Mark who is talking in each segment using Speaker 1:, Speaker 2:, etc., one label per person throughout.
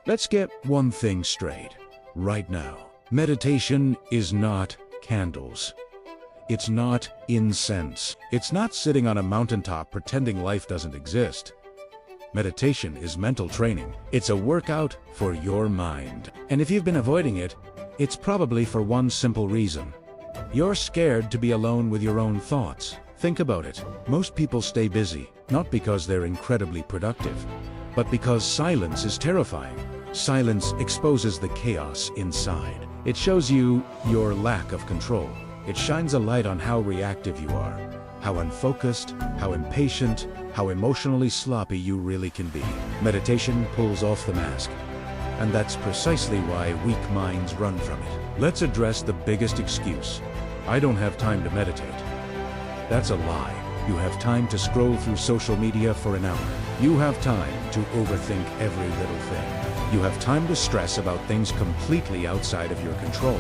Speaker 1: Let's get one thing straight right now. Meditation is not candles. It's not incense. It's not sitting on a mountaintop pretending life doesn't exist. Meditation is mental training. It's a workout for your mind. And if you've been avoiding it, it's probably for one simple reason. You're scared to be alone with your own thoughts. Think about it. Most people stay busy, not because they're incredibly productive, but because silence is terrifying. Silence exposes the chaos inside. It shows you your lack of control. It shines a light on how reactive you are, how unfocused, how impatient, how emotionally sloppy you really can be. Meditation pulls off the mask, and that's precisely why weak minds run from it. Let's address the biggest excuse. I don't have time to meditate. That's a lie. You have time to scroll through social media for an hour. You have time to overthink every little thing. You have time to stress about things completely outside of your control.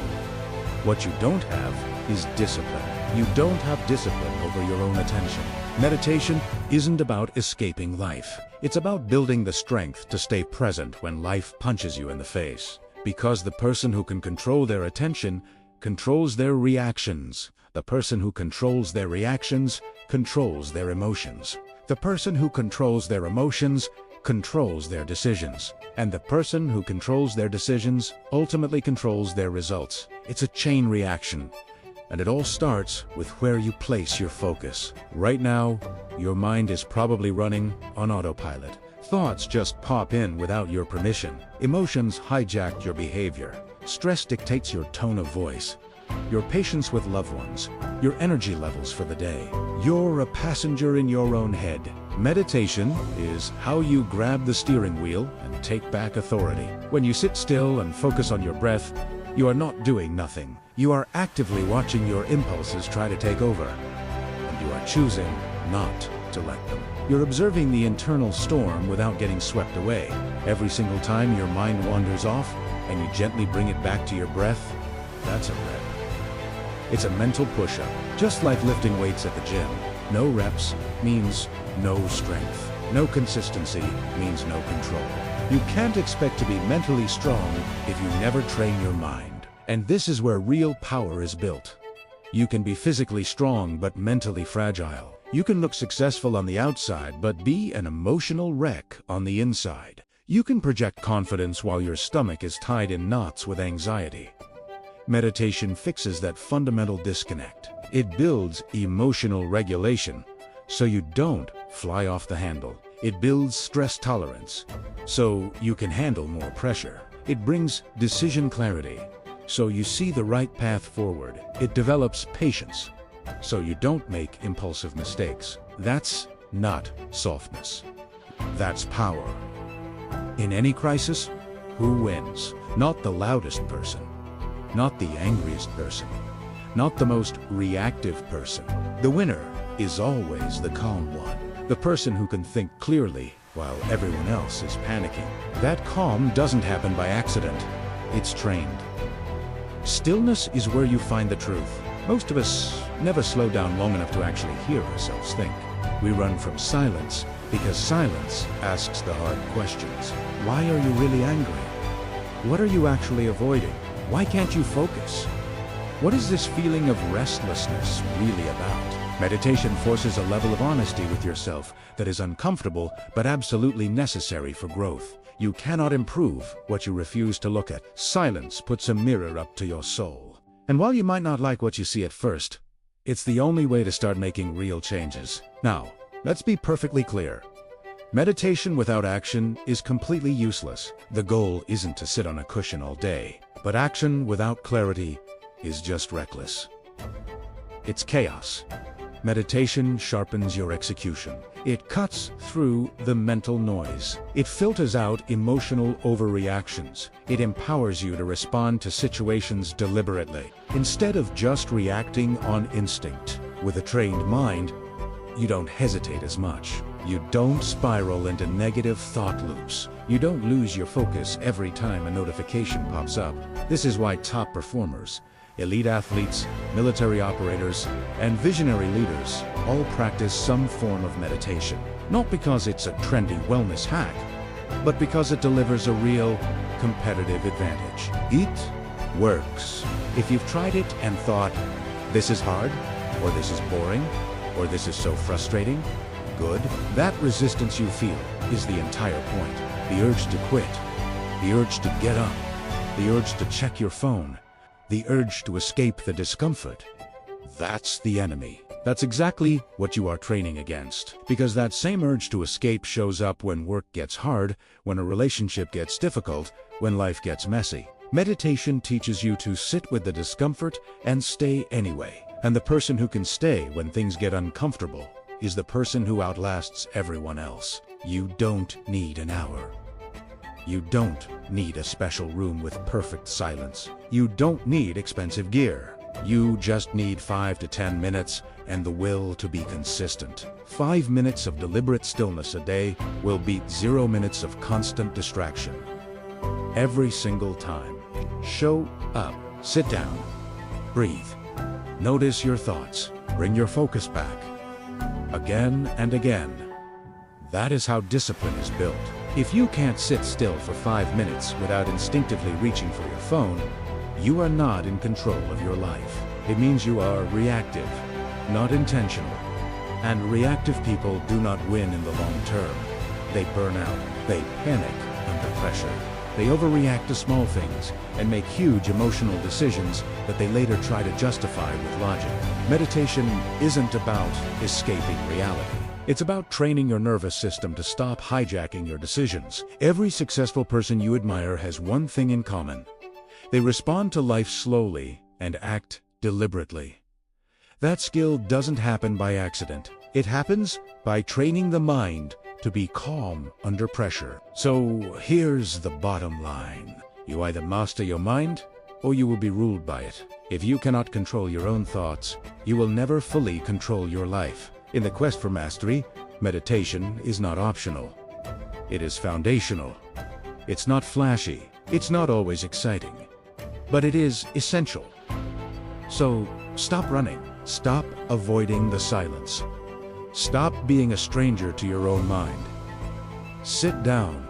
Speaker 1: What you don't have is discipline. You don't have discipline over your own attention. Meditation isn't about escaping life. It's about building the strength to stay present when life punches you in the face. Because the person who can control their attention controls their reactions. The person who controls their reactions controls their emotions. The person who controls their emotions controls their decisions. And the person who controls their decisions ultimately controls their results. It's a chain reaction. And it all starts with where you place your focus. Right now, your mind is probably running on autopilot. Thoughts just pop in without your permission. Emotions hijack your behavior. Stress dictates your tone of voice, your patience with loved ones, your energy levels for the day. You're a passenger in your own head. Meditation is how you grab the steering wheel and take back authority. When you sit still and focus on your breath, you are not doing nothing. You are actively watching your impulses try to take over, and you are choosing not to let them. You're observing the internal storm without getting swept away. Every single time your mind wanders off and you gently bring it back to your breath, that's a rep. It's a mental push-up, just like lifting weights at the gym. No reps means no strength. No consistency means no control. You can't expect to be mentally strong if you never train your mind. And this is where real power is built. You can be physically strong but mentally fragile. You can look successful on the outside but be an emotional wreck on the inside. You can project confidence while your stomach is tied in knots with anxiety. Meditation fixes that fundamental disconnect. It builds emotional regulation so you don't fly off the handle. It builds stress tolerance so you can handle more pressure. It brings decision clarity so you see the right path forward. It develops patience so you don't make impulsive mistakes. That's not softness. That's power. In any crisis, who wins? Not the loudest person, not the angriest person, not the most reactive person. The winner is always the calm one, the person who can think clearly while everyone else is panicking. That calm doesn't happen by accident. It's trained. Stillness is where you find the truth. Most of us never slow down long enough to actually hear ourselves think. We run from silence because silence asks the hard questions. Why are you really angry? What are you actually avoiding? Why can't you focus? What is this feeling of restlessness really about? Meditation forces a level of honesty with yourself that is uncomfortable but absolutely necessary for growth. You cannot improve what you refuse to look at. Silence puts a mirror up to your soul. And while you might not like what you see at first, it's the only way to start making real changes. Now, let's be perfectly clear. Meditation without action is completely useless. The goal isn't to sit on a cushion all day, but action without clarity is just reckless. It's chaos. Meditation sharpens your execution. It cuts through the mental noise. It filters out emotional overreactions. It empowers you to respond to situations deliberately, instead of just reacting on instinct. With a trained mind, you don't hesitate as much. You don't spiral into negative thought loops. You don't lose your focus every time a notification pops up. This is why top performers, elite athletes, military operators, and visionary leaders all practice some form of meditation. Not because it's a trendy wellness hack, but because it delivers a real competitive advantage. It works. If you've tried it and thought, this is hard, or this is boring, or this is so frustrating, good, that resistance you feel is the entire point. The urge to quit, the urge to get up, the urge to check your phone, the urge to escape the discomfort. That's the enemy. That's exactly what you are training against. Because that same urge to escape shows up when work gets hard, when a relationship gets difficult, when life gets messy. Meditation teaches you to sit with the discomfort and stay anyway. And the person who can stay when things get uncomfortable is the person who outlasts everyone else. You don't need an hour. You don't need a special room with perfect silence. You don't need expensive gear. You just need 5 to 10 minutes and the will to be consistent. 5 minutes of deliberate stillness a day will beat 0 minutes of constant distraction. Every single time. Show up. Sit down. Breathe. Notice your thoughts. Bring your focus back. Again and again. That is how discipline is built. If you can't sit still for 5 minutes without instinctively reaching for your phone, you are not in control of your life. It means you are reactive, not intentional. And reactive people do not win in the long term. They burn out. They panic under pressure. They overreact to small things and make huge emotional decisions that they later try to justify with logic. Meditation isn't about escaping reality. It's about training your nervous system to stop hijacking your decisions. Every successful person you admire has one thing in common. They respond to life slowly and act deliberately. That skill doesn't happen by accident. It happens by training the mind to be calm under pressure. So here's the bottom line. You either master your mind or you will be ruled by it. If you cannot control your own thoughts, you will never fully control your life. In the quest for mastery, meditation is not optional. It is foundational. It's not flashy. It's not always exciting. But it is essential. So stop running. Stop avoiding the silence. Stop being a stranger to your own mind. Sit down.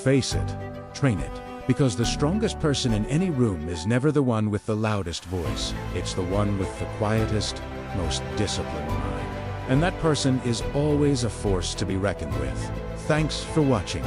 Speaker 1: Face it. Train it. Because the strongest person in any room is never the one with the loudest voice. It's the one with the quietest, most disciplined mind. And that person is always a force to be reckoned with. Thanks for watching.